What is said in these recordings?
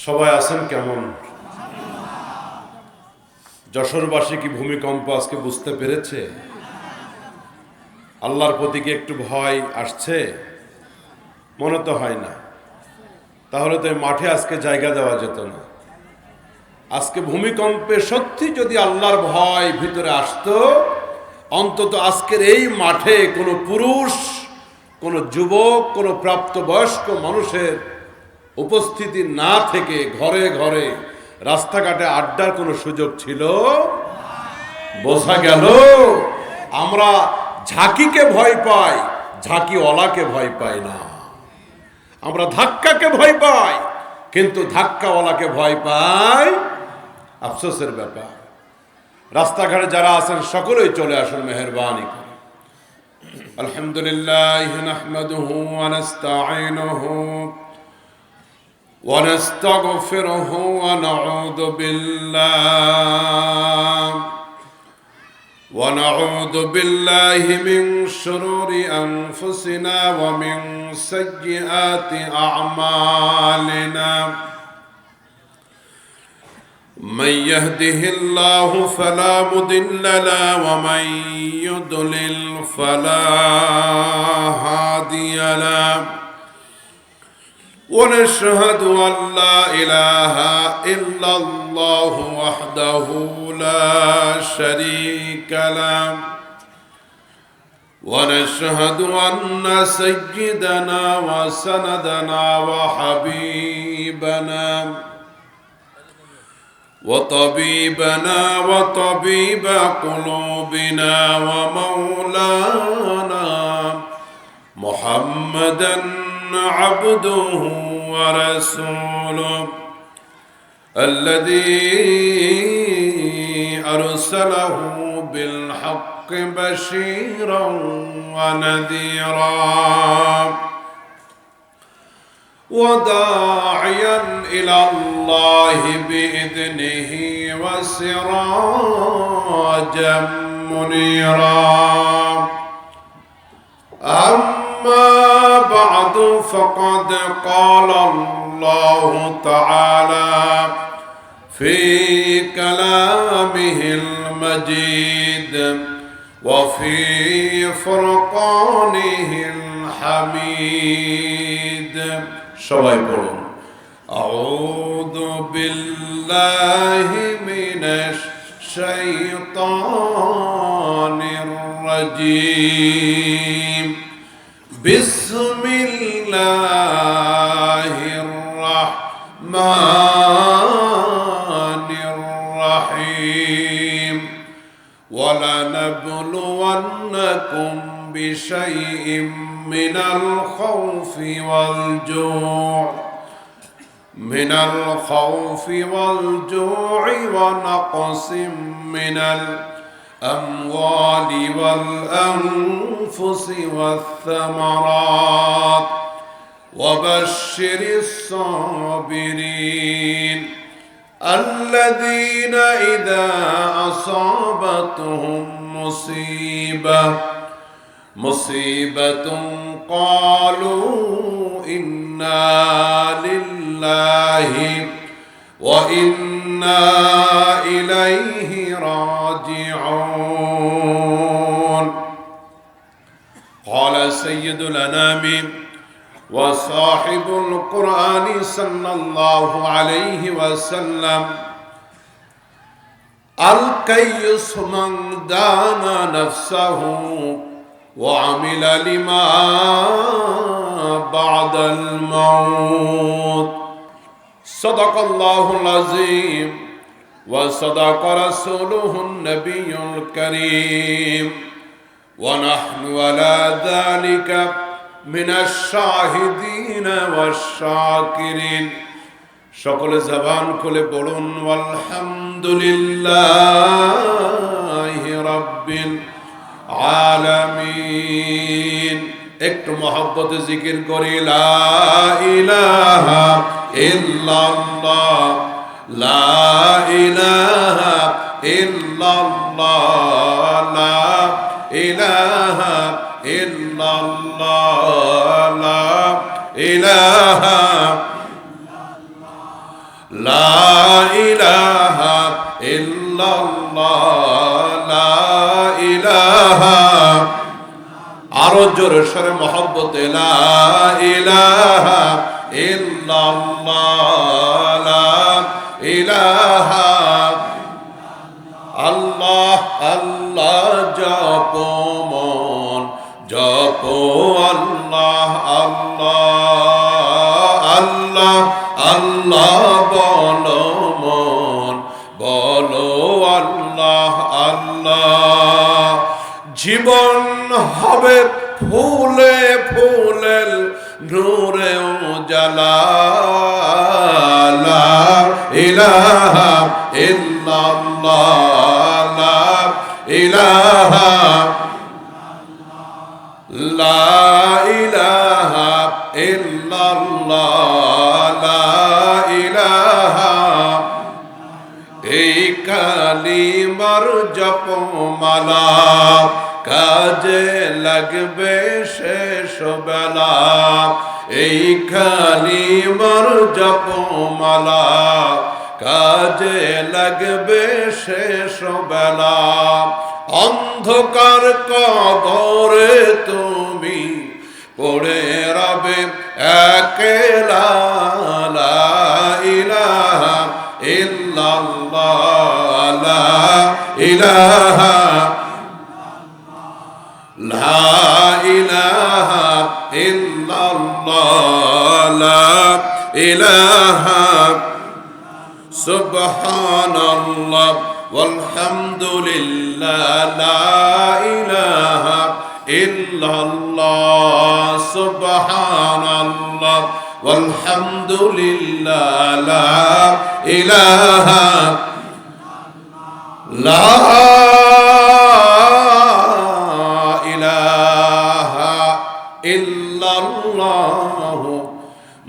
সবাই আছেন কেমন? যশোরবাসী কি ভূমিকম্প আজকে বুঝতে পেরেছে? আল্লাহর প্রতি কি একটু ভয় আসছে? মনে তো হয় না। তাহলে তো মাঠে আজকে জায়গা দেওয়া যেত না। আজকে ভূমিকম্পে সত্যি যদি আল্লাহর ভয় ভিতরে আসতো, অন্তত আজকের এই মাঠে কোনো পুরুষ, কোনো যুবক, কোনো প্রাপ্তবয়স্ক মানুষের উপস্থিতি না থেকে ঘরে ঘরে রাস্তাঘাটে আড্ডার কোনো সুযোগ ছিল? বোঝা গেল আমরা ঝাঁকিকে ভয় পাই, ঝাঁকিওয়ালাকে ভয় পাই না। আমরা ধাক্কাকে ভয় পাই, কিন্তু ধাক্কাওয়ালাকে ভয় পাই। আফসোসের ব্যাপার। রাস্তাঘাটে যারা আছেন সকলেই চলে আসুন মেহেরবানি করে। আলহামদুলিল্লাহ নাহমাদুহু ওয়া নাস্তাঈনুহু ওয়া নাস্তাগফিরুহু ওয়া নাউযু বিল্লাহি মিন শুরুরি আনফুসিনা ওয়া মিন সাইয়্যাতি আ'মালিনা। من يهده الله فلا مضل له ومن يضلل فلا هادي له ونشهد أن لا إله إلا الله وحده لا شريك له ونشهد أن سيدنا وسندنا وحبيبنا وطبيبنا وطبيب قلوبنا ومولانا محمدا عبده ورسوله الذي أرسله بالحق بشيرا ونذيرا وداعيا إلى الله بإذنه وسراجا منيرا. أما بعد فقد قال الله تعالى في كلامه المجيد وفي فرقانه الحميد. সবাই পড়ুন আউযু বিল্লাহি মিনাশ শাইতানির রাজীম বিসমিল্লাহির রাহমানির রাহিম ওয়ালানাবলুওয়ান্নাকুম বিশাইইম من الخوف والجوع ونقص من الأموال والأنفس والثمرات وبشر الصابرين الذين إذا أصابتهم مصيبة قالوا إنا لله وإنا إليه راجعون. قال سيد الأنام وصاحب القرآن صلى الله عليه وسلم الكيس من دان نفسه وعمل لما بعد الموت. صدق الله العظيم وصدق رسوله النبي الكريم ونحن على ذلك من الشاهدين والشاكرين. সকল জবান খুলে পড়ুন আলহামদুলিল্লাহি রাব্বিল আলামিন। একটু মহব্বতে জিকির করি লা ইলাহা ইল্লাল্লাহ লা ইলাহা ইল্লাল্লাহ লা ইলাহা ইল্লাল্লাহ লা ইলাহা লা ইলাহা ইল্লাল্লাহ লা ইলাহা, আরো জোরে সরে মহব্বতে লা ইলাহা ইল্লাল্লাহ লা ইলাহা, আল্লাহ আল্লাহ জপ মন জপ, আল্লাহ আল্লাহ আল্লাহ আল্লাহ বলো মন বলো, আল্লাহ আল্লাহ। জীবন হবে ফুলে ফুলে নূরে উজালা, লা ইলাহা ইল্লাল্লাহ লা ইলাহা, লা ইলাহা ইল্লাল্লাহ লা ইলাহা। এই কালিমার জপমালা কাজে লাগবে শেষ বেলা, এই কালিমার জপমালা কাজে লাগবে শেষ বেলা। অন্ধকার কবরে তুমি পড়ে রবে একলা, লা ইলাহা ইল্লাল্লাহ লা ইলাহা, লা ইলাহা ইল্লাল্লাহ লা ইলাহা, সুবহানাল্লাহ ওয়ালহামদুলিল্লাহ লা ইলাহা ইল্লাল্লাহ, সুবহানাল্লাহ ওয়ালহামদুলিল্লাহ লা ইলাহা, লা ইলাহা ইল্লাল্লাহ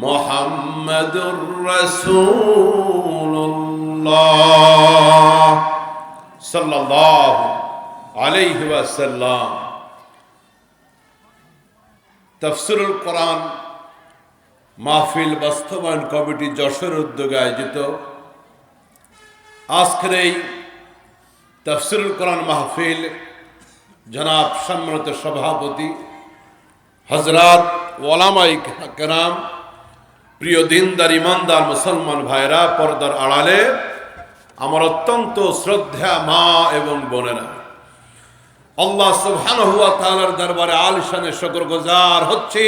মুহাম্মাদুর রাসূলুল্লাহ সাল্লাল্লাহু আলাইহি ওয়াসাল্লাম। তাফসীরুল কোরআন মাহফিল বাস্তবায়ন কমিটি যশোর উদ্যোগে আয়োজিত আজকের এই তাফসীরুল কোরআন মাহফিল জনাব সম্মানিত সভাপতি হযরত ওলামায়ে কেরাম, প্রিয় দিনদার ইমানদার মুসলমান ভাইরা, পর্দার আড়ালে আমার অত্যন্ত শ্রদ্ধা মা এবং বোনেরা, আল্লাহ সুবহানাহু ওয়া তাআলার দরবারে আলিশানে শুকরগুজার হচ্ছি,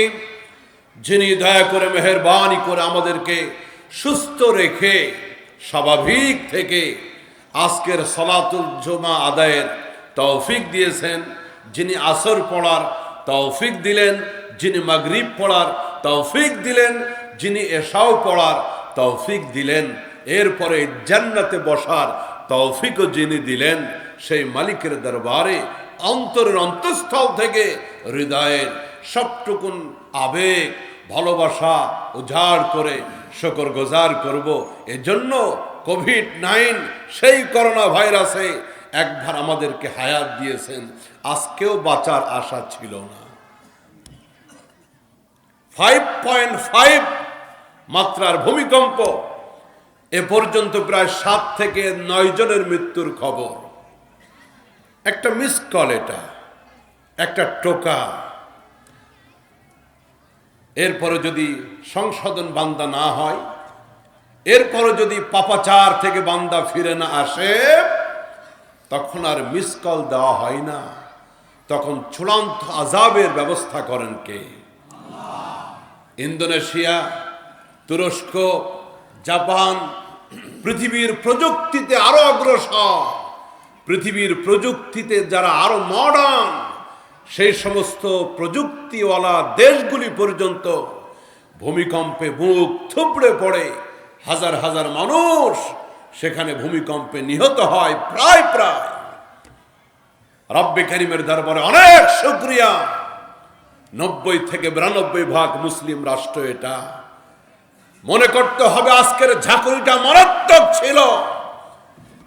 যিনি দয়া করে মেহেরবানি করে আমাদেরকে সুস্থ রেখে স্বাভাবিক থেকে আজকের সালাতুল জুমা আদায়ের তৌফিক দিয়েছেন, যিনি আসর পড়ার তৌফিক দিলেন, যিনি মাগরিব পড়ার তৌফিক দিলেন, যিনি এশাও পড়ার তৌফিক দিলেন, এরপরে জান্নাতে বসার তৌফিকও যিনি দিলেন, সেই মালিকের দরবারে অন্তরের অন্তঃস্থল থেকে হৃদয়ের সবটুকুন আবেগ ভালোবাসা উজাড় করে শুকরগুজার করব। এজন্য কোভিড-19 সেই করোনা ভাইরাসে একবার আমাদেরকে হায়াত দিয়েছেন, আজকেও বাঁচার আশা ছিল না। 5.5 মাত্রার ভূমিকম্প, এ পর্যন্ত প্রায় 7 থেকে 9 জনের মৃত্যুর খবর। একটা মিস কল, এটা একটা টোকা। এরপরে যদি সংশোধন বান্দা না হয়, এরপরে যদি পাপাচার থেকে বান্দা ফিরে না আসে, তখন আর মিস কল দেওয়া হয় না, তখন চূড়ান্ত আযাবের ব্যবস্থা করেন কে? ইন্দোনেশিয়া, তুরস্ক, জাপান পৃথিবীর প্রযুক্তিতে আরো অগ্রসর, পৃথিবীর প্রযুক্তিতে যারা আরো মডার্ন, সেই সমস্ত প্রযুক্তিওয়ালা দেশগুলি পর্যন্ত ভূমিকম্পে বুক থুবড়ে পড়ে হাজার হাজার মানুষ সেখানে ভূমিকম্পে নিহত হয়। প্রায় রব্বে কারীমের দরবারে অনেক শুকরিয়া, 90 থেকে 92% মুসলিম রাষ্ট্র। এটা মনে করতে হবে আজকের ঝাঁকুনিটা মারাত্মক ছিল,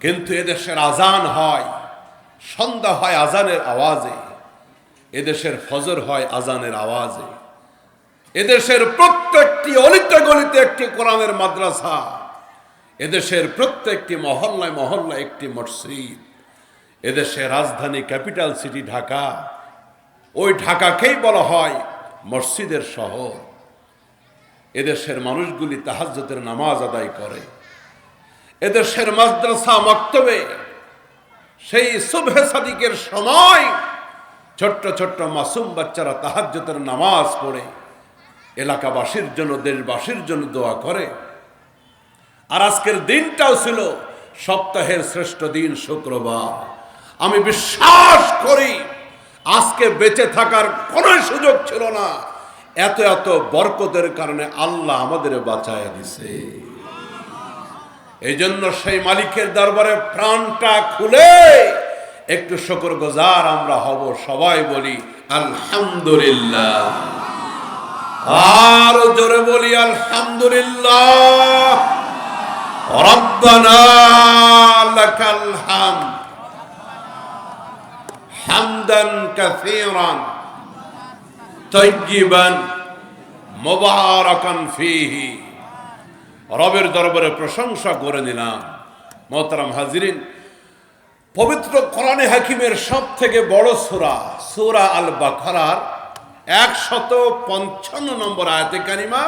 কিন্তু এদেশের আজান হয়, সন্ধ্যা হয় আজানের আওয়াজে, এদেশের ফজর হয় আজানের আওয়াজে, এদেশের প্রত্যেকটি অলিতে গলিতে একটি কোরআনের মাদ্রাসা, এদেশের প্রত্যেকটি মহল্লায় মহল্লায় একটি মসজিদ। এদেশের রাজধানী ক্যাপিটাল সিটি ঢাকা, ওই ঢাকাকেই বলা হয় মসজিদের শহর। এদেশের মানুষগুলি তাহাজ্জুদের নামাজ আদায় করে। এদেশের মাদ্রাসা মক্তবে সেই সুবহে সাদিকের সময় ছোট্ট ছোট্ট মাসুম বাচ্চারা তাহাজ্জুদের নামাজ পড়ে এলাকাবাসীর জন্য, দেশবাসীর জন্য দোয়া করে। আর আজকের দিনটাও ছিল সপ্তাহের শ্রেষ্ঠ দিন, শুক্রবার। আমি বিশ্বাস করি আজকে বেঁচে থাকার কোনো সুযোগ ছিল না, এত এত বরকতের কারণে আল্লাহ আমাদের বাঁচায় দিছে। এই জন্য সেই মালিকের দরবারে প্রাণটা খুলে একটু শুকরগুজার আমরা হব। সবাই বলি আলহামদুলিল্লাহ, আর জোরে বলি আলহামদুলিল্লাহ। রব্বানা লাকাল হামদ হামদান কাসীরান তাইয়িবান মুবারাকান ফীহি। রবের দরবারে প্রশংসা করে নিলাম। মোহতারাম হাজিরিন, পবিত্র কোরআনে হাকিমের সব থেকে বড় সূরা, সূরা আল বাকারার 155 নম্বর আয়াতে কারিমা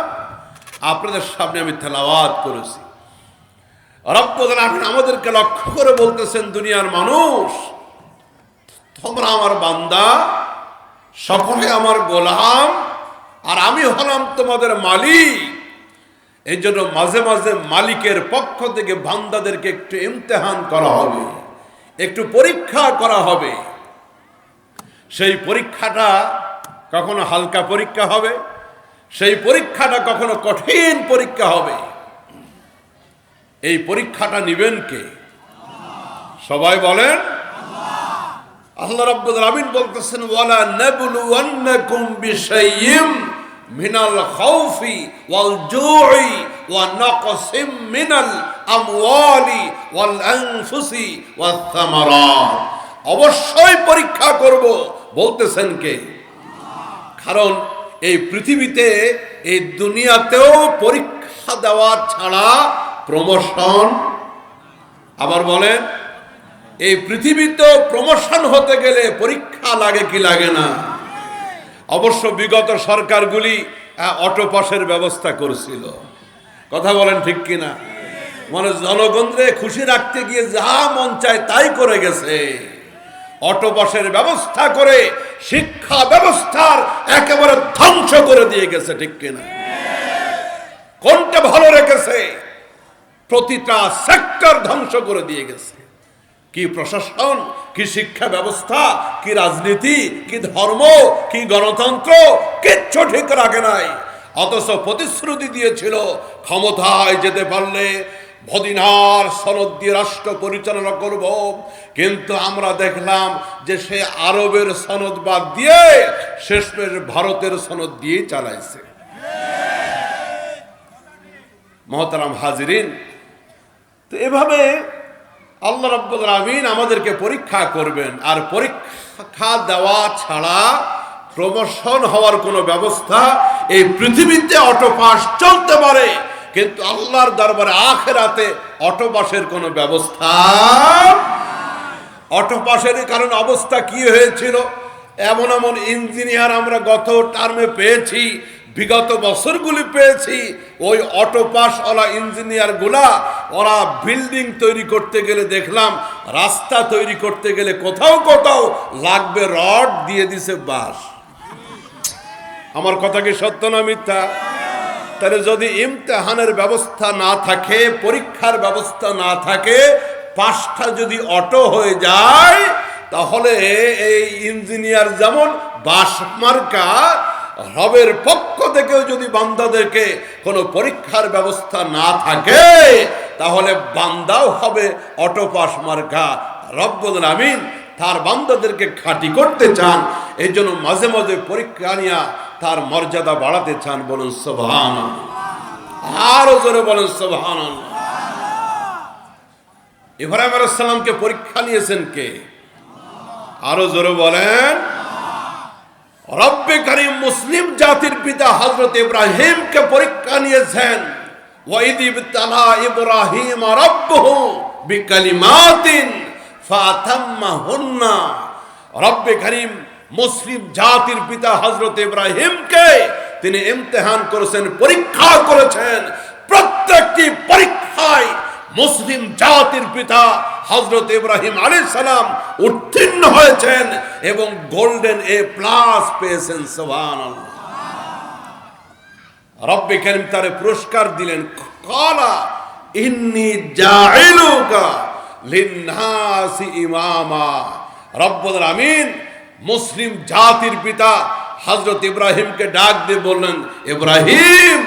আপনাদের সামনে আমি তেলাওয়াত করেছি। রব্বুল আলামিন আমাদেরকে লক্ষ্য করে বলতেছেন, দুনিয়ার মানুষ, তোমরা আমার বান্দা, সকলে আমার গোলাম, আর আমি হলাম তোমাদের মালিক। এই জন্য মাঝে মাঝে মালিকের পক্ষ থেকে বান্দাদেরকে একটু ইমতিহান করা হবে, একটু পরীক্ষা করা হবে। সেই পরীক্ষাটা কখনো হালকা পরীক্ষা হবে, সেই পরীক্ষাটা কখনো কঠিন পরীক্ষা হবে। এই পরীক্ষাটা নিবেন কে? সবাই বলেন আল্লাহ রাব্বুল আলামিন বলতেছেন, ওয়ালা নাবলুওয়ান্নাকুম বিশাইয়্যিম মিনাল খাউফি ওয়াল জুই ওয়া নাকসিম মিনাল আমওয়ালি ওয়াল আনফুসি ওয়াস সামারাত। অবশ্যই পরীক্ষা করব, বলতেছেন কে? কারণ এই পৃথিবীতে, এই দুনিয়াতেও পরীক্ষা দেওয়া ছাড়া প্রমোশন, আবার বলেন, এই পৃথিবীতে প্রমোশন হতে গেলে পরীক্ষা লাগে কি লাগে না? অবশ্য বিগত সরকারগুলি অটো পাসের ব্যবস্থা করেছিল, কথা বলেন ঠিক কিনা? মানে জনগণকে খুশি রাখতে গিয়ে যা মন চায় তাই করে গেছে। অটো পাসের ব্যবস্থা করে শিক্ষা ব্যবস্থার একেবারে ধ্বংস করে দিয়ে গেছে, ঠিক কিনা? কোনটা ভালো রেখেছে? প্রতিটা সেক্টর ধ্বংস করে দিয়ে গেছে। কি প্রশাসন, কি শিক্ষা ব্যবস্থা, কি রাজনীতি, কি ধর্ম, কি গণতন্ত্র, কিচ্ছু ঠিক রাখে নাই। অথচ প্রতিশ্রুতি দিয়েছিল ক্ষমতায় যেতে পারলে মদিনার সনদ দিয়ে রাষ্ট্র পরিচালনা করব, কিন্তু আমরা দেখলাম যে সে আরবের সনদ বাদ দিয়ে শেষমেশ ভারতের সনদ দিয়ে চালাইছে। মোহতারাম হাজিরিন, তো এভাবে আল্লাহ রাব্বুল আলামিন আমাদেরকে পরীক্ষা করবেন। আর পরীক্ষা দেওয়া ছাড়া প্রমোশন হওয়ার কোনো ব্যবস্থা এই পৃথিবীতে অটো পাস চলতে পারে, কিন্তু আল্লাহর দরবারে আখিরাতে অটো পাসের কোনো ব্যবস্থা। অটো পাসের কারণ অবস্থা কি হয়েছিল? এমন এমন ইঞ্জিনিয়ার আমরা গত টার্মে পেয়েছি, বিগত বছরগুলি পেয়েছি। ওই অটো পাস ওলা ইঞ্জিনিয়ার গুলা, ওরা বিল্ডিং তৈরি করতে গেলে দেখলাম, রাস্তা তৈরি করতে গেলে কোথাও কোথাও লাগবে রড, দিয়ে দিছে বাঁশ। আমার কথা কি সত্য না মিথ্যা? তাহলে যদি ইমতিহানের ব্যবস্থা না থাকে, পরীক্ষার ব্যবস্থা না থাকে, পাঁচটা যদি অটো হয়ে যায়, তাহলে এই ইঞ্জিনিয়ার যেমন বাঁশ মার্কা, রবের পক্ষ থেকেও যদি বান্দাদেরকে কোনো পরীক্ষার ব্যবস্থা না থাকে, তাহলে বান্দাও হবে অটো পাস মার্কা। রব্বুল আমিন তার বান্দাদেরকে খাঁটি করতে চান, এই জন্য মাঝে মাঝে পরীক্ষা নিয়ে তার মর্যাদা বাড়াতে চান। বলুন সুবহানাল্লাহ, আরো জোরে বলেন সুবহানাল্লাহ। ইব্রাহিম আলাইহিস সালামকে পরীক্ষা নিয়েছেন কে? আরো জোরে বলেন। রব্বে কারীম মুসলিম জাতির পিতা হযরত ইব্রাহিমকে পরীক্ষা নিয়েছেন। ওয়াইদ ইবতালা ইব্রাহিম রাব্বুহু বিকালিমাতিন ফাতাম্মাহুন্না। রব্বে কারীম মুসলিম জাতির পিতা হযরত ইব্রাহিমকে তিনি ইমতিহান করেছেন, পরীক্ষা করেছেন। প্রত্যেকটি পরীক্ষায় মুসলিম জাতির পিতা হযরত ইব্রাহিম আলাইহিস সালাম উত্তীর্ণ হয়েছেন এবং গোল্ডেন A+ পেয়েছেন। সুবহানাল্লাহ। রব্বে কারীম তারে পুরস্কার দিলেন, ক্বালা ইন্নী জাইলুকা লিন-নাসি ইমামা। রব্বুল আমিন মুসলিম জাতির পিতা হযরত ইব্রাহিমকে ডাক দিয়ে বললেন, ইব্রাহিম,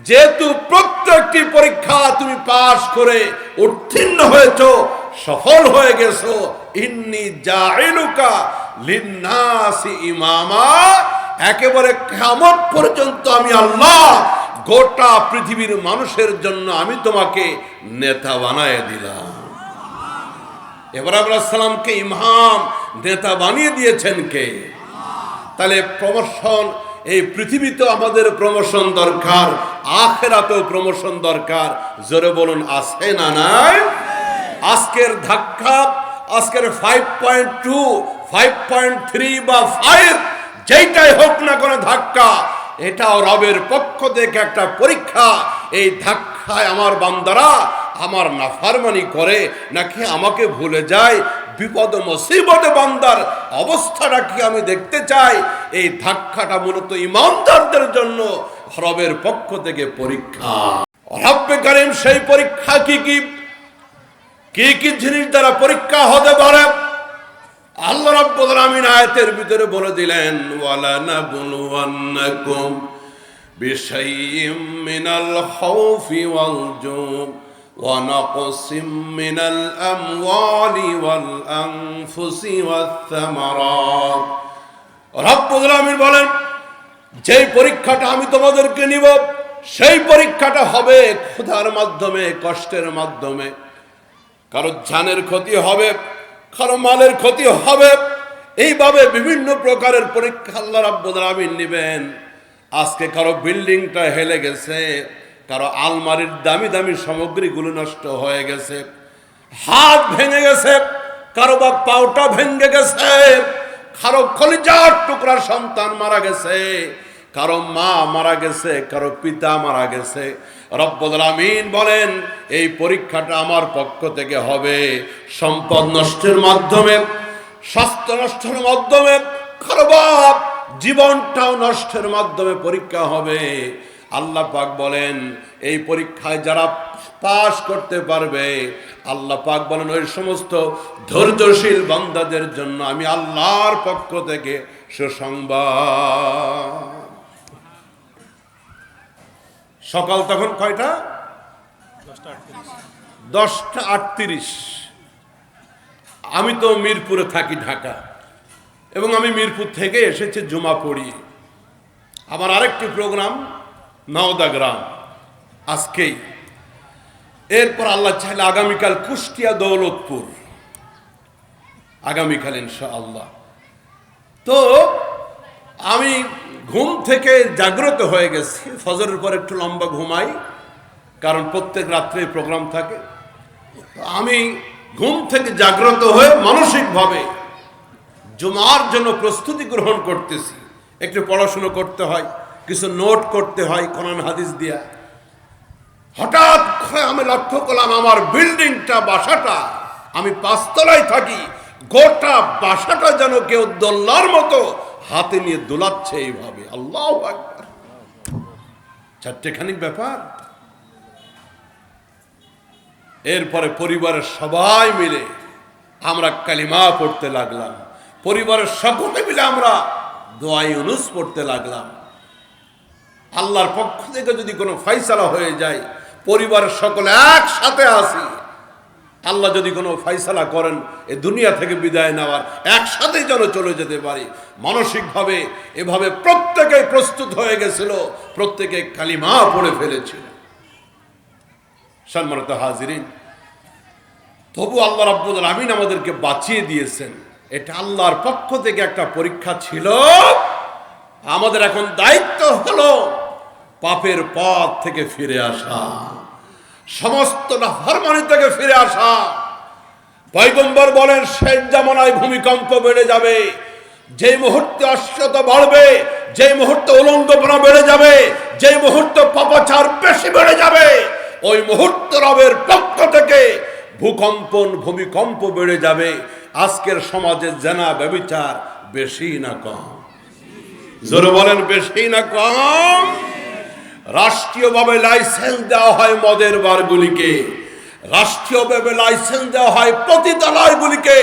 যেহেতু প্রত্যেকটি পরীক্ষা তুমি পাশ করে উত্তীর্ণ হয়েছো, সফল হয়ে গেছো, ইন্নী জাইলুকা লিন-নাসি ইমামা, একেবারে কিয়ামত পর্যন্ত আমি আল্লাহ গোটা পৃথিবীর মানুষের জন্য আমি তোমাকে নেতা বানায় দিলাম। ইব্রাহিম আলাইহিস সালামকে ইমাম, নেতা বানিয়ে দিয়েছেন কে? তাহলে প্রমোশন, এই পৃথিবীতে আমাদের প্রমোশন দরকার, আখিরাতেও প্রমোশন দরকার। জোরে বলুন, আছে না নাই? আজকের ধাক্কা, আজকের 5.2, 5.3 বা 5, যেটাই হোক না কোনো ধাক্কা, এটাও রবের পক্ষ থেকে একটা পরীক্ষা। এই ধাক্কায় আমার বান্দারা আমার নাফরমানি করে নাকি আমাকে ভুলে যায়, বিপদ মুসিবতে বান্দার অবস্থাটা কি আমি দেখতে চাই। এই ধাক্কাটা মূলত ঈমানদারদের জন্য রবের পক্ষ থেকে পরীক্ষা। রব্বে কারীম সেই পরীক্ষা কি কি জিনিস দ্বারা পরীক্ষা হতে পারে আল্লাহ রাব্বুল আলামিন আয়াতের ভিতরে বলে দিলেন, ওয়ালা নাবলুওয়ান্নাকুম বিশাইইম মিনাল খাউফি ওয়াল জু' ওয়া নাকসিম মিনাল আমওয়ালি ওয়াল আনফুসি ওয়াত থামারাত। রাব্বুল আলামিন বলেন, যেই পরীক্ষাটা আমি তোমাদেরকে নিব, সেই পরীক্ষাটা হবে ক্ষুধার মাধ্যমে, কষ্টের মাধ্যমে। কারো জানের ক্ষতি হবে, কারো মালের ক্ষতি হবে। এইভাবে বিভিন্ন প্রকারের পরীক্ষা আল্লাহ রাব্বুল আলামিন নেবেন। আজকে কারো বিল্ডিংটা হেলে গেছে, কারো আলমারির দামি দামি সামগ্রীগুলো নষ্ট হয়ে গেছে, হাত ভেঙে গেছে, কারো বা পাউটা ভেঙে গেছে, কারো কলিজার টুকরার সন্তান মারা গেছে, কারো মা মারা গেছে, কারো পিতা মারা গেছে। রব্বুল আলামিন বলেন, এই পরীক্ষাটা আমার পক্ষ থেকে হবে সম্পদ নষ্টের মাধ্যমে, স্বাস্থ্য নষ্টের মাধ্যমে, কারো বাপ জীবনটাও নষ্টের মাধ্যমে পরীক্ষা হবে। আল্লাহ পাক বলেন, এই পরীক্ষায় যারা পাশ করতে পারবে, আল্লাহ পাক বলেন ওই সমস্ত ধৈর্যশীল বান্দাদের জন্য আমি আল্লাহর পক্ষ থেকে সুসংবাদ। সকাল তখন কয়টা? 10:38। আমি তো মিরপুরে থাকি, ঢাকা, এবং আমি মিরপুর থেকে এসেছি জুমা পড়ি। আমার আরেকটি প্রোগ্রাম নওদা গ্রাম আজকেই। এরপর আল্লাহ চাইলে আগামীকাল কুষ্টিয়া দৌলতপুর, আগামীকাল ইনশাআল্লাহ। তো আমি ঘুম থেকে জাগ্রত হয়ে গেছি, ফজরের পর একটু লম্বা ঘুমাই, কারণ প্রত্যেক রাত্রে প্রোগ্রাম থাকে। আমি ঘুম থেকে জাগ্রত হয়ে মানসিকভাবে জুমার জন্য প্রস্তুতি গ্রহণ করতেছি। একটু পড়াশুনো করতে হয়, কিছু নোট করতে হয় কোরআন হাদিস দিয়া। হঠাৎ করে আমি লক্ষ্য করলাম আমার বিল্ডিংটা, বাসাটা, আমি 5 তলায় থাকি, গোটা বাসাটা যেন কেউ দোলনার মতো হাতে নিয়ে দোলাচ্ছে এইভাবে। আল্লাহু আকবার! চারটেখানিক ব্যাপার। এরপরে পরিবারের সবাই মিলে আমরা কালিমা পড়তে লাগলাম, পরিবারের সকলে মিলে আমরা দোয়া ইউনুস পড়তে লাগলাম। আল্লাহর পক্ষ থেকে যদি কোনো ফয়সালা হয়ে যায়, পরিবারের সকলে একসাথে আসি, আল্লাহ যদি কোনো ফয়সালা করেন এ দুনিয়া থেকে বিদায় নেওয়ার, একসাথে যেন চলে যেতে পারি মানসিকভাবে। এভাবে প্রত্যেকে প্রস্তুত হয়ে গেছিল, প্রত্যেকে কালিমা পড়ে ফেলেছিল। সম্মানিত হাজিরিন, তবু আল্লাহ রাব্বুল আমিন আমাদেরকে বাঁচিয়ে দিয়েছেন। এটা আল্লাহর পক্ষ থেকে একটা পরীক্ষা ছিল। আমাদের এখন দায়িত্ব হলো পাপের পথ থেকে ফিরে আসা, সমস্ত নাফরমানি থেকে ফিরে আসা। পয়গম্বর বলেন শেষ জামানায় ভূমিকম্প বেড়ে যাবে, যে মুহূর্তে অশ্লীলতা বাড়বে, যে মুহূর্তে উলঙ্গপনা বেড়ে যাবে, যে মুহূর্তে পাপাচার বেশি বেড়ে যাবে, ওই মুহূর্তে রবের পক্ষ থেকে ভূমিকম্প বেড়ে যাবে। আজকের সমাজে জেনা ব্যভিচার বেশি না কম? জোরে বলেন বেশি না কম? রাষ্ট্রীয়ভাবে লাইসেন্স দেওয়া হয় মদের বারগুলিকে, রাষ্ট্রীয়ভাবে লাইসেন্স দেওয়া হয় পতিতালয়গুলিকে,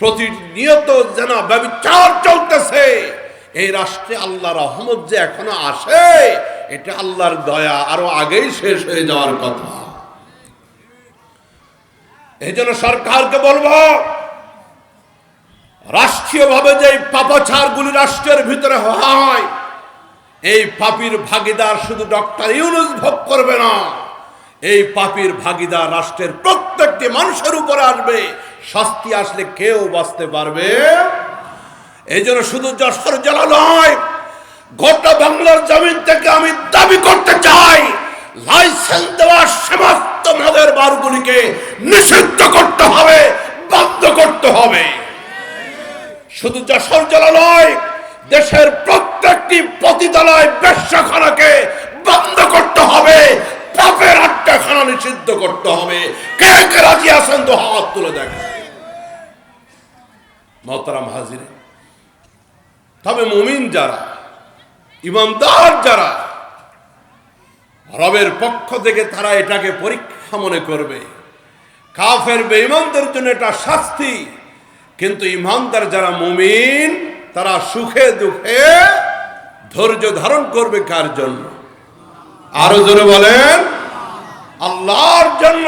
প্রতিনিয়ত জেনা ব্যভিচার চলতেছে। এই রাষ্ট্রে আল্লাহর রহমত যে এখনো আসে, এটা আল্লাহর দয়া, আরো আগেই শেষ হয়ে যাওয়ার কথা। এই জন্য সরকারকে বলবো, রাষ্ট্রীয়ভাবে যে পাপাচারগুলি রাষ্ট্রের ভিতরে হয়, এই পাপীর ভাগিদার শুধু ডক্টর ইউনূস ভোগ করবে না, এই পাপীর ভাগিদার রাষ্ট্রের প্রত্যেকটি মানুষের উপরে আসবে। শাস্তি আসলে কেউ বাঁচতে পারবে। এই জন্য শুধু যশোর জেলা নয়, গোটা বাংলার জমিন থেকে আমি দাবি করতে চাই, লাইসেন্স দেওয়া সমস্ত মদের বারগুলিকে নিষিদ্ধ করতে হবে, বন্ধ করতে হবে। শুধু যশোর জেলা নয়, দেশের প্রত্যেকটি পতিতালয় বেশ্যাখানাকে বন্ধ করতে হবে, পাপের আড্ডাখানা নিষিদ্ধ করতে হবে। কে কে রাজি আছেন তো হাত তুলে দেখেন। মোহতারাম হাজিরে, তবে মুমিন যারা, ইমানদার যারা, রবের পক্ষ থেকে তারা এটাকে পরীক্ষা মনে করবে। কাফের বেঈমানদের জন্য এটা শাস্তি, কিন্তু ইমানদার যারা মুমিন, তারা সুখে দুঃখে ধৈর্য ধারণ করবে কার জন্য? আরো জোরে বলেন, আল্লাহর জন্য।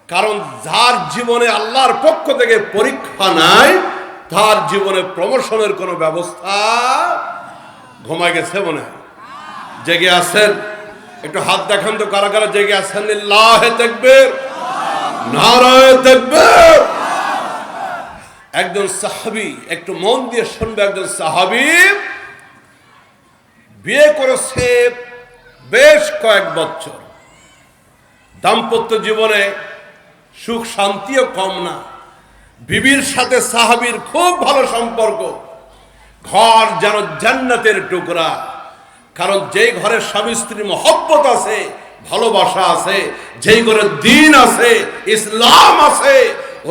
কারণ যার জীবনে আল্লাহর পক্ষ থেকে পরীক্ষা নাই, তার জীবনে প্রমোশনের কোনো ব্যবস্থা। ঘুমায় গেছে মনে হয়? জেগে আছেন? একটু হাত দেখান তো কারা কারা জেগে আছেন। লিল্লাহে তাকবীর, নারায়ে তাকবীর। একজন সাহাবী, একটু মন দিয়ে শুনবে, একজন সাহাবী বিয়ে করেছে বেশ কয়েক বছর, দাম্পত্য জীবনে সুখ শান্তিও কম না। বিবির সাথে সাহাবীর খুব ভালো সম্পর্ক, ঘর যেন জান্নাতের টুকরা। কারণ যেই ঘরে স্বামী স্ত্রীর মহব্বত আছে, ভালোবাসা আছে, যেই ঘরে দ্বীন আছে, ইসলাম আছে,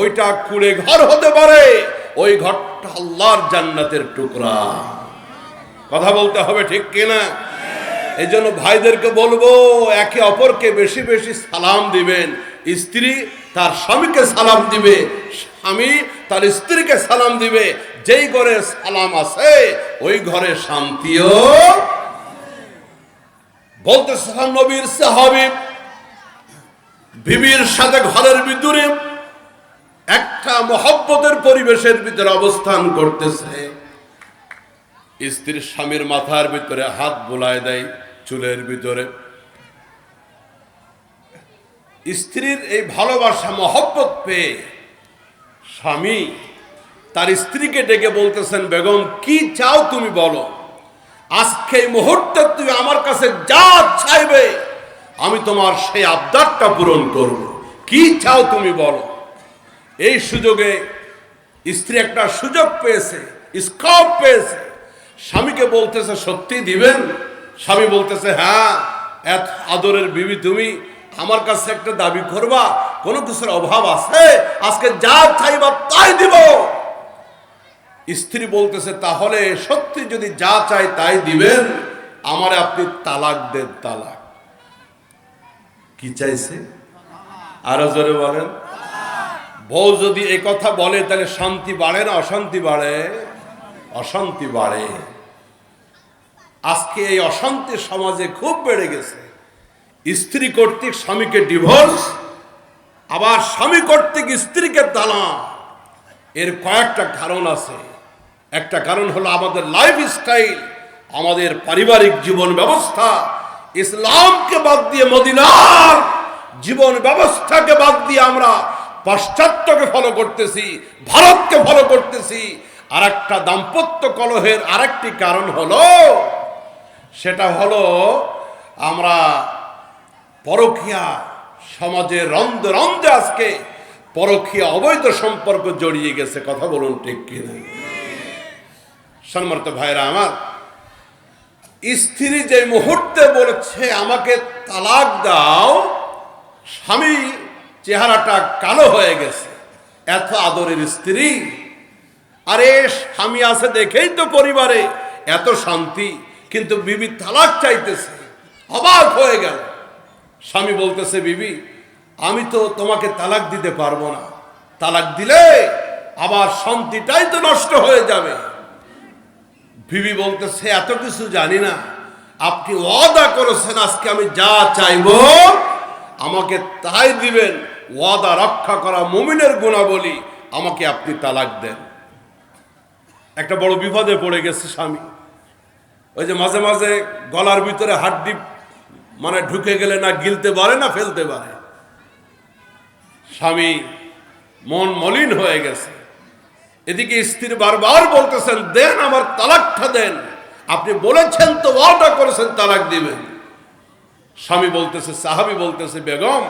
ওইটা কুড়ে ঘর হতে পারে, ওই ঘরটা আল্লাহর জান্নাতের টুকরা। কথা বলতে হবে, ঠিক কিনা? এই জন্য ভাইদেরকে বলবো, একে অপরকে বেশি বেশি সালাম দিবেন। স্ত্রী তার স্বামীকে সালাম দিবে, স্বামী তার স্ত্রীকে সালাম দিবে। যেই ঘরে সালাম আছে, ওই ঘরে শান্তিও। বলতেছিলাম নবীর সাহাবী বিবির সাথে ঘরের ভিতরে একটা মহব্বতের পরিবেশের ভিতরে অবস্থান করতেছে। স্ত্রী স্বামীর মাথার ভিতরে হাত বোলায় দেয়, চুলের ভিতরে। স্ত্রীর এই ভালোবাসা মহব্বত পেয়ে স্বামী তার স্ত্রীকে ডেকে বলতেছেন, বেগম কি চাও তুমি বলো, আজকে এই মুহূর্তে তুমি আমার কাছে যা চাইবে আমি তোমার সেই আবদারটা পূরণ করব। কি চাও তুমি বলো। এই সুযোগে স্ত্রী একটা সুযোগ পেয়েছে, স্কোপ পেয়েছে। স্বামীকে বলতেছে সত্যি দিবেন? স্বামী বলতেছে হ্যাঁ, এত আদরের বিবি তুমি, আমার কাছে একটা দাবি করবা, কোনো কিছুর অভাব আছে? আজকে যা চাইবা তাই দিব। স্ত্রী বলতেছে তাহলে সত্যি যদি যা চাই তাই দিবেন, আমারে আপনি তালাক দেন। তালাক। কি চাইছে? আরো জোরে বলেন। বউ যদি এই কথা বলে তাহলে শান্তি বাড়ে না অশান্তি বাড়ে? অশান্তি বাড়ে। আজকে এই অশান্তি সমাজে খুব বেড়ে গেছে। স্ত্রী কর্তৃক স্বামীকে ডিভোর্স, আবার স্বামী কর্তৃক স্ত্রীকে তালাক। এর কয়েকটা কারণ আছে। একটা কারণ হলো আমাদের লাইফস্টাইল, আমাদের পারিবারিক জীবন ব্যবস্থা। ইসলামকে বাদ দিয়ে, মদিনার জীবন ব্যবস্থাকে বাদ দিয়ে আমরা পাশ্চাত্যকে ফলো করতেছি, ভারতকে ফলো করতেছি। আর একটা দাম্পত্য কলহের আরেকটি কারণ হলো সেটা হলো আমরা পরকীয়া সমাজে রন্ধে রন্ধে আজকে পরকীয়া অবৈধ সম্পর্ক জড়িয়ে গেছে। কথা বলুন ঠিক কিনা? সম্মানিত ভাইরা আমার, স্ত্রী যে মুহূর্তে বলেছে আমাকে তালাক দাও, স্বামী চেহারাটা কালো হয়ে গেছে। এত আদরের স্ত্রী, আরে স্বামী আছে দেখেই তো পরিবারে এত শান্তি, কিন্তু বিবি তালাক চাইতেছে। অবাক হয়ে গেল। স্বামী বলতেছে, বিবি আমি তো তোমাকে তালাক দিতে পারবো না, তালাক দিলে আবার শান্তিটাই তো নষ্ট হয়ে যাবে। বিবি বলতেছে, এত কিছু জানি না, আপনি ওয়াদা করেছেন আজকে আমি যা চাইবো আমাকে তাই দিবেন। ওয়াদা রক্ষা করা মুমিনের গুণাবলী, আমাকে আপনি তালাক দেন। একটা বড় বিপদে পড়ে গেছে স্বামী। ওই যে মাঝে মাঝে গলার ভিতরে হাড্ডি মানে ঢুকে গেলে না গিলতে পারে না ফেলতে পারে। স্বামী মন মলিন হয়ে গেছে। এদিকে স্ত্রী বারবার বলতেছেন, দেন আমার তালাকটা দেন, আপনি বলেছেন তো ওয়াদা করেছেন তালাক দিবেন। স্বামী বলতেছে, সাহাবী বলতেছে, বেগম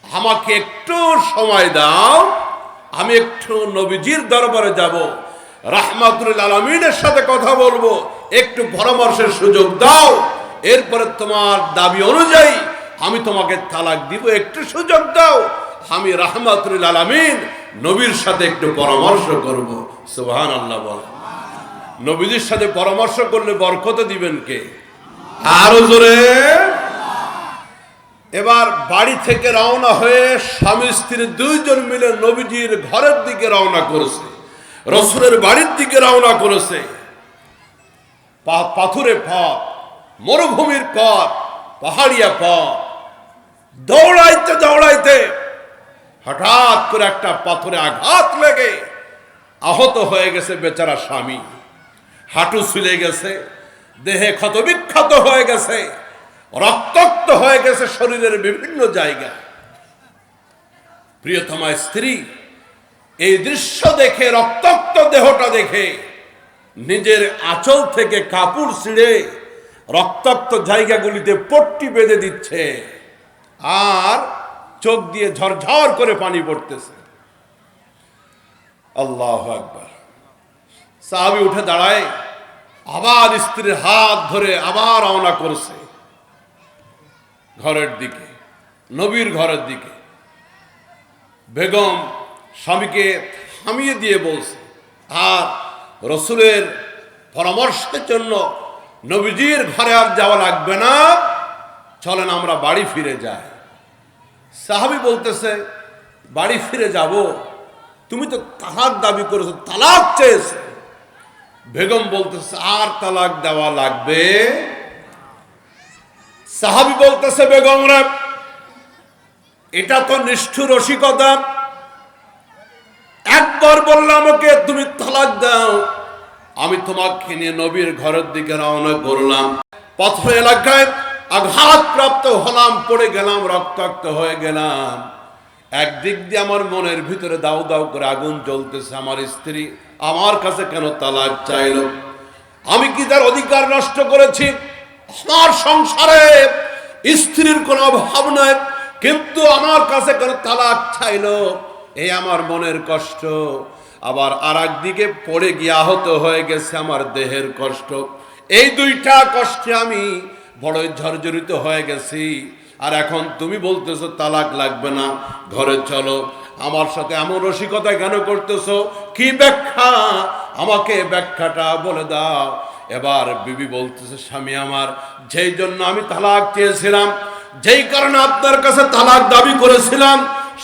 আমাকে একটু সময় দাও, আমি একটু নবীজির দরবারে যাব, রাহমাতুল আলামিনের সাথে কথা বলবো, একটু পরামর্শের সুযোগ দাও, এরপরে তোমার দাবি অনুযায়ী আমি তোমাকে তালাক দিব, একটু সুযোগ দাও, আমি রাহমাতুল আলামিন নবীর সাথে একটু পরামর্শ করব। সুবহানাল্লাহ বলেন। নবীজির সাথে পরামর্শ করলে বরকত দিবেন কে? আরো জোরে। এবার বাড়ি থেকে রওনা হয়ে স্বামী স্ত্রী দুইজন মিলে নবীজির ঘরের দিকে রওনা করেছে, রাসূলের বাড়ির দিকে রওনা করেছে। পাথুরে পথ, মরুভূমির পথ, পাহাড়িয়া পথ। দৌড়াইতে দৌড়াইতে হঠাৎ করে একটা পাথরে আঘাত লেগে আহত হয়ে গেছে বেচারা স্বামী। হাঁটু ছিলে গেছে, দেহে ক্ষত বিক্ষত হয়ে গেছে, রক্তাক্ত হয়ে গেছে শরীরের বিভিন্ন জায়গায়। প্রিয়তমা স্ত্রী এই দৃশ্য দেখে, রক্তাক্ত দেহটা দেখে নিজের আঁচল থেকে কাপড় ছিঁড়ে রক্তাক্ত জায়গাগুলিতে পট্টি বেঁধে দিচ্ছে, আর চোখ দিয়ে ঝরঝর করে পানি পড়তেছে। আল্লাহু আকবার। সাহাবী উঠে দাঁড়ায়, আবার স্ত্রীর হাত ধরে আবার রওনা করছে ঘরের দিকে, নবীর ঘরের দিকে। বেগম স্বামীকে থামিয়ে দিয়ে বলছে, আর রসুলের পরামর্শের জন্য নবীজির ঘরে আর যাওয়া লাগবে না, চলেন আমরা বাড়ি ফিরে যাই। সাহাবী বলতেছে, বাড়ি ফিরে যাব? তুমি তো তালাক দাবি করেছো, তালাক চেয়েছো। বেগম বলতেছে, আর তালাক দেওয়া লাগবে? সাহাবী বলতেছে, বেগম রে, এটা তো নিষ্ঠুর রসিকতা। একবার বললাম আমাকে তুমি তালাক দাও, আমি তোমাকে নিয়ে নবীর ঘরের দিকে রওনা করলাম, পাথর এলাকায় আঘাতপ্রাপ্ত হলাম, পড়ে গেলাম, রক্তাক্ত হয়ে গেলাম। একদিক দিয়ে আমার মনের ভিতরে দাউ দাউ করে আগুন জ্বলতেছে, আমার স্ত্রী আমার কাছে কেন তালাক চাইল? আমি কি তার অধিকার নষ্ট করেছি? আমার সংসারে স্ত্রীর কোনো অভাব নাই, কিন্তু আমার কাছে কেন তালাক চাইল? এই আমার মনের কষ্ট। আবার আর একদিকে পড়ে গিয়ে আহত হয়ে গেছে আমার দেহের কষ্ট। এই দুইটা কষ্টে আমি বড়ই জর্জরিত হয়ে গেছি। আর এখন তুমি বলতেছো তালাক লাগবে না, ঘরে চলো। আমার সাথে এমন রসিকতা কেন করতেছো? কি ব্যাখ্যা? আমাকে ব্যাখ্যাটা বলে দাও। এবার বিবি বলতেছে, স্বামী আমার, যেই জন্য আমি তালাক চেয়েছিলাম, যেই কারণে আপনার কাছে তালাক দাবি করেছিলাম,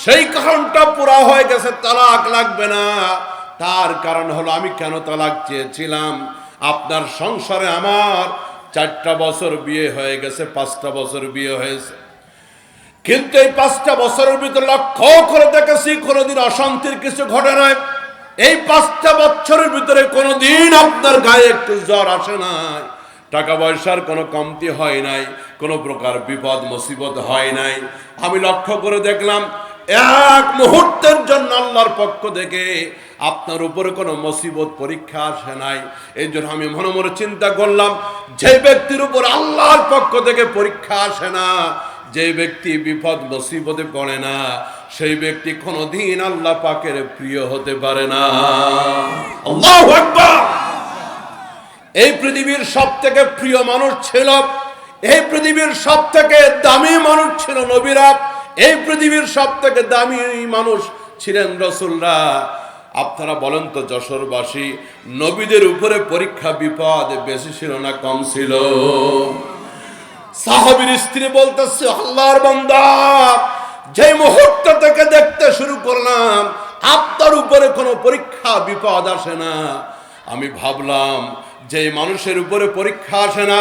সেই কারণটা পুরা হয়ে গেছে, তালাক লাগবে না। তার কারণ হলো আমি কেন তালাক চেয়েছিলাম? আপনার সংসারে আমার 4টা বছর বিয়ে হয়ে গেছে, 5টা বছর বিয়ে হয়েছে, কিন্তু এই 5টা বছরের ভিতরে লক্ষ্য করে দেখেছি কোনোদিন অশান্তির কিছু ঘটে নাই। এই 5টা বছরের ভিতরে কোনোদিন আপনার গায়ে একটু জ্বর আসে নাই, টাকা পয়সার কোনো কমতি হয় নাই, কোনো প্রকার বিপদ মুসিবত হয় নাই। আমি লক্ষ্য করে দেখলাম, এক মুহূর্তের জন্য আল্লাহর পক্ষ থেকে আপনার উপরে কোনো মুসিবত পরীক্ষা আসে নাই। এই জন্য আমি মনে মনে চিন্তা করলাম, যে ব্যক্তির উপর আল্লাহর পক্ষ থেকে পরীক্ষা আসে না, যে ব্যক্তি বিপদ মুসিবতে পড়ে না, সেই ব্যক্তি কোনোদিন আল্লাহ পাকের প্রিয় হতে পারে না। আল্লাহু আকবার। এই পৃথিবীর সবথেকে প্রিয় মানুষ ছিল, এই পৃথিবীর সবথেকে দামি মানুষ ছিল নবীরা, এই পৃথিবীর সবথেকে দামি মানুষ ছিলেন রাসূলরা। আপনারা বলেন তো যশোরবাসী, নবীদের উপরে পরীক্ষা বিপদ বেশি ছিল না কম ছিল? সাহাবীর স্ত্রী বলতেছে, আল্লাহর বান্দা, যে মুহূর্ত থেকে দেখতে শুরু করলাম আপনার উপরে কোনো পরীক্ষা বিপদ আসে না, আমি ভাবলাম যে মানুষের উপরে পরীক্ষা আসে না,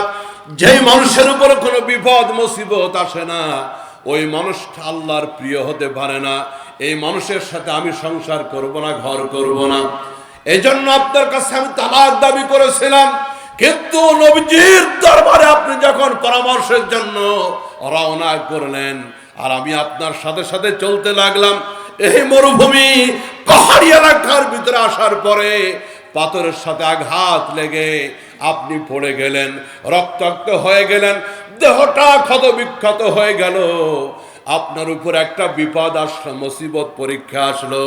যে মানুষের উপরে কোনো বিপদ মুসিবত আসে না, ওই মানুষটা আল্লাহর প্রিয় হতে পারে না। এই মানুষের সাথে আমি সংসার করব না, ঘর করব না। এই জন্য আপনার কাছে আমি তালাক দাবি করেছিলাম, কিন্তু নবীজির দরবারে আপনি যখন পরামর্শের জন্য রওনা করলেন আর আমি আপনার সাথে সাথে চলতে লাগলাম, এই মরুভূমি পাহাড়ি এলাকার ভিতরে আসার পরে পাথরের সাথে আঘাত লেগে আপনি পড়ে গেলেন, রক্তাক্ত হয়ে গেলেন, দেহটা ক্ষত বিক্ষত হয়ে গেল। আপনার উপর একটা বিপদ আসলো, মুসিবত পরীক্ষা আসলো।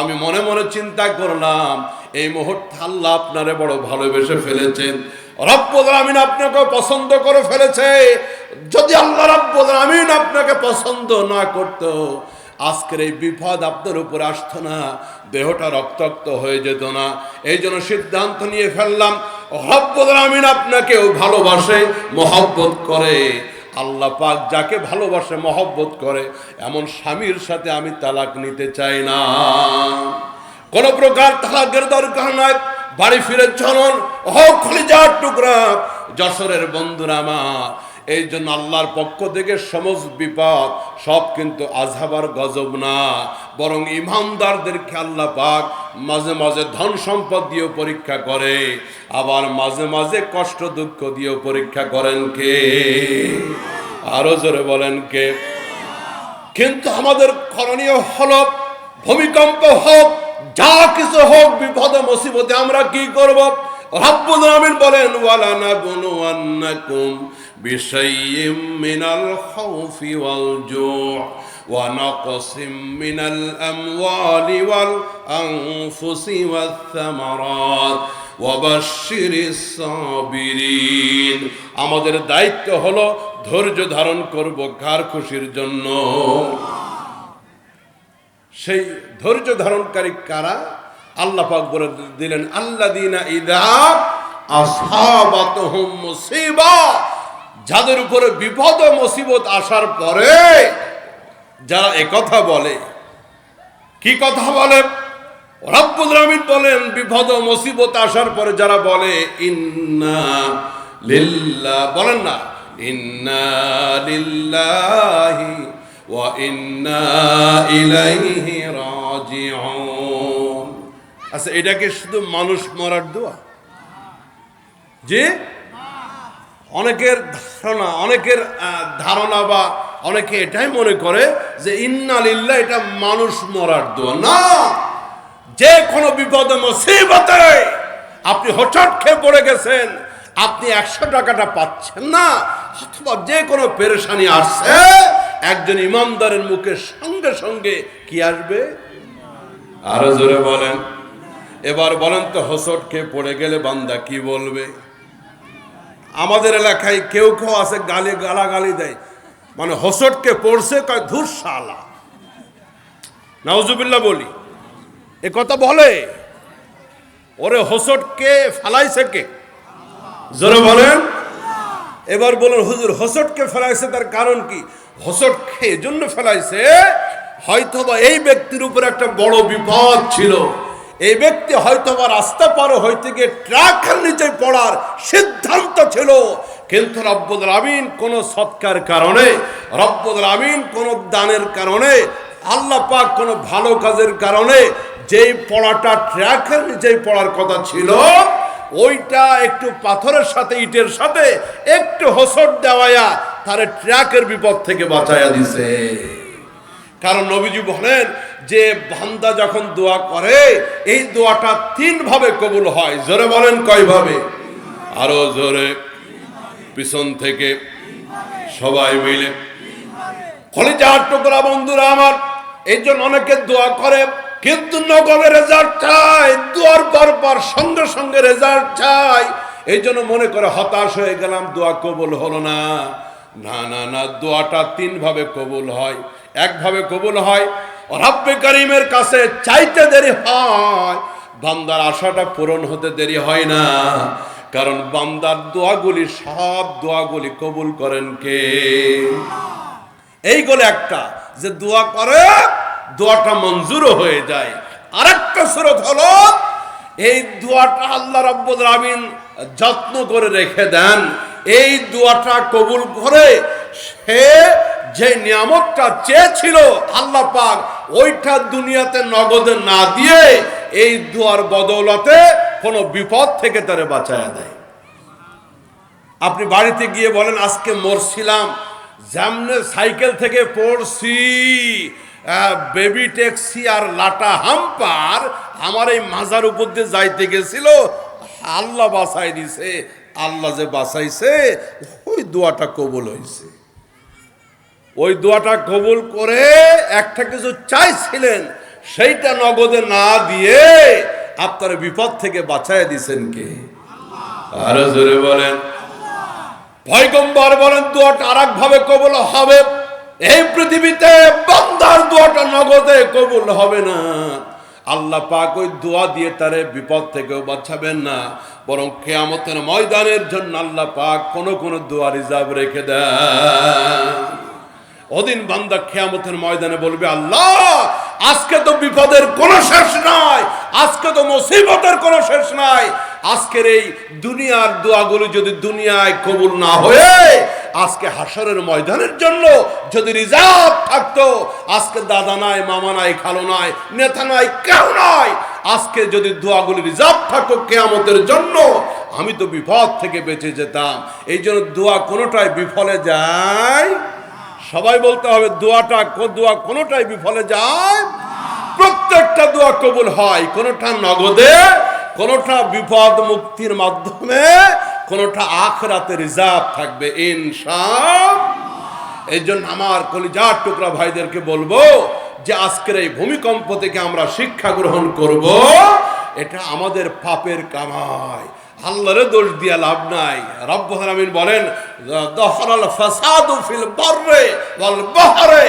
আমি মনে মনে চিন্তা করলাম, এই মুহূর্তে আল্লাহ আপনারে বড় ভালোবেসে ফেলেছেন, রব্বুল আমিন আপনাকে পছন্দ করে ফেলেছে। যদি আল্লাহ রব্বুল আমিন আপনাকে পছন্দ না করতো, আজকের এই বিপদ আপনার উপর আসতো না, দেহটা রক্তাক্ত হয়ে যেত না। এই জন্য সিদ্ধান্ত নিয়ে ফেললাম, রব্বুল আমিন আপনাকেও ভালোবাসে, মহব্বত করে। আল্লাহ পাক যাকে ভালোবাসে, মহব্বত করে, এমন স্বামীর সাথে আমি তালাক নিতে চাই না। কোন প্রকার তালাকের দরকার নয়। বাড়ি ফিরে চলুন, কলিজার টুকরা যশোরের বন্ধুরা আমার। এই জন্য আল্লাহর পক্ষ থেকে সমস্ত বিপদ সব কিন্তু আযাবার গজব না, বরং ইমানদারদেরকে আল্লাহ পাক মাঝে মাঝে ধন সম্পদ দিয়েও পরীক্ষা করে, আবার মাঝে মাঝে কষ্ট দুঃখ দিয়েও পরীক্ষা করেন কে? আরো জোরে বলেন কে? কিন্তু আমাদের করণীয় হলো, ভূমিকম্প হোক, যা কিছু হোক, বিপদে মুসিবতে আমরা কি করব? রব্বুল আমিন বলেন, ওয়ালা নাবলুওয়ান্নাকুম বিশাইয়্যিম মিনাল খাউফি ওয়াল জু' ওয়া নাকসিম মিনাল আমওয়ালি ওয়াল আনফুসি ওয়াস সামারাত ওয়া বাশশিরিস সাবিরিন। আমাদের দায়িত্ব হলো ধৈর্য ধারণ করব কার খুশির জন্য? সেই ধৈর্য ধারণকারী কারা? আল্লাহ পাক বলে দিলেন, আল্লাযীনা ইযা আসাবাতুহুম মুসিবা, যাদের উপরে বিপদ ও মুসিবত আসার পরে যারা একথা বলে। কি কথা বলে? রব্বুল আমিন বলেন, বিপদ ও মুসিবত আসার পরে যারা বলে ইন্না লিল্লাহ, বলেন না ইন্না লিল্লাহি ওয়া ইন্না ইলাইহি রাজিউন। আচ্ছা, এটা কি শুধু মানুষ মরার দোয়া? যে অনেকের ধারণা বা অনেকে এটাই মনে করে যে ইন্না লিল্লাহ এটা মানুষ মরার দোয়া। না, যে কোনো বিপদে মুসিবতে আপনি হঠাৎ খেয়ে পড়ে গেছেন, আপনি 100 টাকাটা পাচ্ছেন না, অথবা যে কোনো পেরেশানি আসছে, একজন ইমানদারের মুখে সঙ্গে সঙ্গে কি আসবে? আরো জোরে বলেন। এবার বলেন তো, হোঁচট খেয়ে পড়ে গেলে বান্দা কি বলবে? আমাদের এলাকায় কেউ কেউ আছে গালাগালি দেয়, মানে হোঁচটকে পড়ছে, কয় ধুর শালা, নাউজুবিল্লাহ বলি, এ কথা বলে। ওরে হোঁচটকে ফেলাইছে কে? জোরে বলেন। এবার বলুন, হুজুর হোঁচটকে ফেলাইছে তার কারণ কি? হোঁচট খেয়ে জন্য ফেলাইছে, হয়তোবা এই ব্যক্তির উপর একটা বড় বিপদ ছিল, এই ব্যক্তি হয়তোবা রাস্তা পার হইতে গিয়ে ট্রাকের নিচে পড়ার সিদ্ধান্ত ছিল, কিন্তু রব্বুল আমিন কোন সৎকার কারণে, রব্বুল আমিন কোন দানের কারণে, আল্লাহ পাক কোন ভালো কাজের কারণে যেই পড়াটা ট্রাকের নিচে পড়ার কথা ছিল, ওইটা একটু পাথরের সাথে, ইটের সাথে একটু হোঁচট দেওয়ায়া তারে ট্রাকের বিপদ থেকে বাঁচাইয়া দিছে। কারণ নবীজি বলেন, যে বান্দা যখন দোয়া করে এই দোয়াটা 3 ভাবে কবুল হয়। জোরে বলেন কয়ভাবে? আরো জোরে, পিছন থেকে সবাই মিলে। কলিজার টুকরা বন্ধুরা আমার, এই জন্য অনেকে দোয়া করে কিন্তু নগদে রেজাল্ট চাই, দোয়ার পর সঙ্গে সঙ্গে রেজাল্ট চাই। এই জন্য মনে করে হতাশ হয়ে গেলাম, দোয়া কবুল হলো না। না না না, দোয়াটা 3 ভাবে কবুল হয়। একভাবে কবুল হয়, রব্বে কারীমের কাছে চাইতে দেরি হয়, বান্দার আশাটা পূরণ হতে দেরি হয় না। কারণ বান্দার দোয়াগুলি, সব দোয়াগুলি কবুল করেন কে? এইগুলো একটা, যে দোয়া করে দোয়াটা মঞ্জুরও হয়ে যায়। আরেকটা সুরত হলো এই দোয়াটা আল্লাহ রাব্বুল আলামিন যত্ন করে রেখে দেন। এই দোয়াটা কবুল করে সে যে নিয়ামতটা চেয়েছিল আল্লাহ পাক ওইটা দুনিয়াতে নগদে না দিয়ে এই দোয়ার বদৌলতে কোনো বিপদ থেকে তারে বাঁচায় দেয়। আপনি বাড়িতে গিয়ে বলেন, আজকে মরছিলাম, যেমনে সাইকেল থেকে পড়ছি, বেবি ট্যাক্সি আর লাটা হাম্পার আমার এই মাজার উপর দিয়ে যাইতে গেছিল, আল্লাহ বাঁচাই দিছে। আল্লাহ যে বাঁচাইছে, ওই দোয়াটা কবুল হয়েছে। ওই দোয়াটা কবুল করে একটা কিছু চাইছিলেন, সেইটা নগদে না দিয়ে আপনার বিপদ থেকে বাঁচাই দিছেন কে? আরো জোরে বলেন। পয়গম্বর বলেন দোয়াটা আর একভাবে কবুল হবে। এই পৃথিবীতে বান্দার দোয়াটা নগদে কবুল হবে না। আল্লাহ পাক ওই দোয়া দিয়ে তারে বিপদ থেকেও বাঁচাবেন না, বরং কিয়ামতের ময়দানের জন্য আল্লাহ পাক কোন কোন দোয়া রিজার্ভ রেখে দেন। ওদিন বান্দা কিয়ামতের ময়দানে বলবে, আল্লাহ আজকে তো বিপদের কোনো শেষ নাই, আজকে তো মুসিবতের কোনো শেষ নাই। আজকের এই দুনিয়ার দোয়াগুলো যদি দুনিয়ায় কবুল না হয়ে আজকে হাসরের ময়দানের জন্য যদি রিজার্ভ থাকতো, আজকে দাদা নাই, মামা নাই, খালো নাই, নেতা নাই, কেউ নাই, আজকে যদি দোয়াগুলো রিজার্ভ থাকতো কিয়ামতের জন্য, আমি তো বিপদ থেকে বেঁচে যেতাম। এই জন্য দোয়া কোনোটাই বিফলে যায়। সবাই বলতে হবে, দোয়া কোনোটাই বিফলে যায়। প্রত্যেকটা দোয়া কবুল হয়, কোনোটা নগদে, কোনোটা বিপদ মুক্তির মাধ্যমে, কোনোটা আখিরাতে রিজার্ভ থাকবে ইনশাআল্লাহ। এই জন্য আমার কলিজার টুকরা ভাইদেরকে বলবো যে আজকের এই ভূমিকম্প থেকে আমরা শিক্ষা গ্রহণ করব। এটা আমাদের পাপের কামাই, আল্লাহরে দোষ দিয়া লাভ নাই। রব্বুল আলামিন বলেন, যাহরাল ফাসাদু ফিল বাররি ওয়াল বাহরি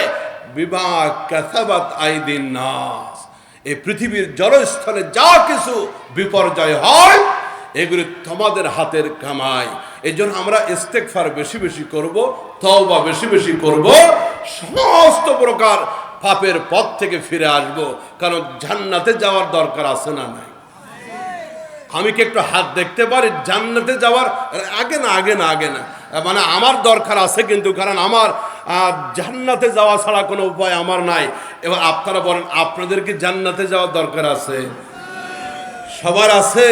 বিমা কাসাবাত আইদিন নাস। এই পৃথিবীর জলস্থলে যা কিছু বিপর্যয় হয়, এগুলো তোমাদের হাতের কামাই। এই জন্য আমরা ইস্তেগফার বেশি বেশি করব, তওবা বেশি বেশি করব, সমস্ত প্রকার পাপের পথ থেকে ফিরে আসব। কারণ জান্নাতে যাওয়ার দরকার আছে না নাই? আমি কি একটু হাত দেখতে পারি? জান্নাতে যাওয়ার আগে না মানে আমার দরকার আছে, কিন্তু কারণ আমার জান্নাতে যাওয়া ছাড়া কোনো উপায় আমার নাই। এবার আপনারা বলেন, আপনাদের কি জান্নাতে যাওয়ার দরকার আছে? সবার আছে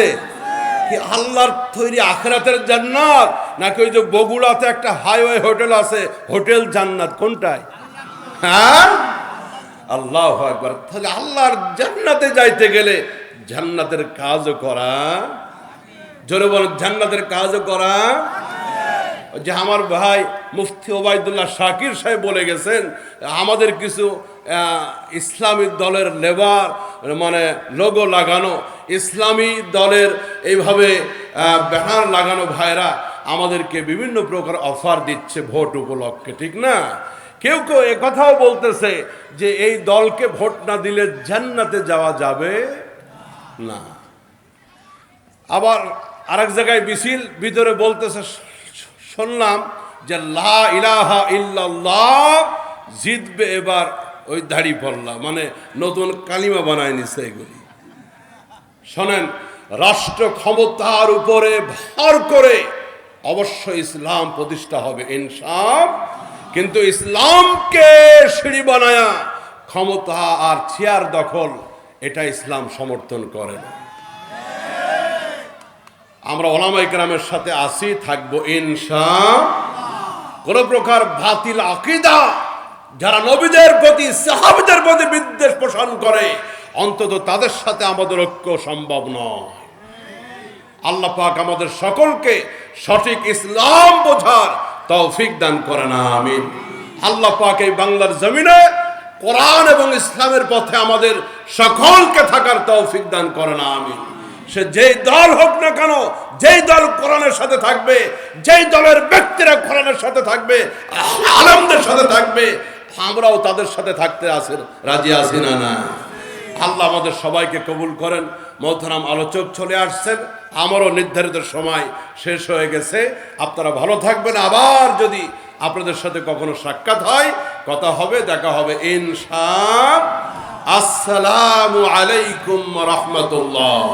কি? আল্লাহর তৈরি আখিরাতের জান্নাত, নাকি ওই যে বগুড়াতে একটা হাইওয়ে হোটেল আছে, হোটেল জান্নাত, কোনটায়? হ্যাঁ, আল্লাহু আকবার। তাহলে আল্লাহর জান্নাতে যাইতে গেলে জান্নাতের কাজও করা, জোরে বলেন, জান্নাতের কাজও করা। যে আমার ভাই মুফতি ওবায়দুল্লাহ শাকির সাহেব বলে গেছেন, আমাদের কিছু ইসলামী দলের লেবার মানে লোগো লাগানো, ইসলামী দলের এইভাবে ব্যানার লাগানো ভাইরা আমাদেরকে বিভিন্ন প্রকার অফার দিচ্ছে ভোট উপলক্ষে, ঠিক না? কেউ কেউ একথাও বলতেছে যে এই দলকে ভোট না দিলে জান্নাতে যাওয়া যাবে না। আবার আরেক জায়গায় মিছিল ভিতরে বলতেছে, শুনলাম যে লা ইলাহা ইল্লাল্লাহ জিতবে এবার ওই দাড়ি পাল্লা, মানে নতুন কালিমা বানায় নিছে এগুলি। শোনেন, রাষ্ট্র ক্ষমতার উপরে ভর করে অবশ্যই ইসলাম প্রতিষ্ঠা হবে ইনশাআল্লাহ, কিন্তু ইসলামকে সিঁড়ি বানায়া ক্ষমতা আর চেয়ার দখল, এটা ইসলাম সমর্থন করে না। আমরা উলামায়ে কেরামের সাথে আসি, থাকবো ইনশাআল্লাহ। কোন প্রকার বাতিল আকীদা যারা নবীদের প্রতি সাহাবীদের প্রতি বিদ্বেষ পোষণ করে, অন্তত তাদের সাথে আমাদের ঐক্য সম্ভব নয়। আল্লাহ পাক আমাদের সকলকে সঠিক ইসলাম বোঝার তৌফিক দান করেন, আমিন। আল্লাহ পাক এই বাংলার জমিনে কোরআন এবং ইসলামের পথে আমাদের সকলকে থাকার তৌফিক দান করেন, আমিন। সে যেই দল হোক না কেন, যেই দল কোরআনের সাথে থাকবে, যেই দলের ব্যক্তিরা কোরআনের সাথে থাকবে, আলেমদের সাথে থাকবে, আমরাও তাদের সাথে থাকতে রাজি আছি না? না। আল্লাহ আমাদের সবাইকে কবুল করেন। মোহতারাম আলোচক চলে আসছেন, আমারও নির্ধারিত সময় শেষ হয়ে গেছে। আপনারা ভালো থাকবেন। আবার যদি আপনাদের সাথে কখনো সাক্ষাৎ হয়, কথা হবে, দেখা হবে ইনশাআল্লাহ। আসসালামু আলাইকুম ওয়া রাহমাতুল্লাহ।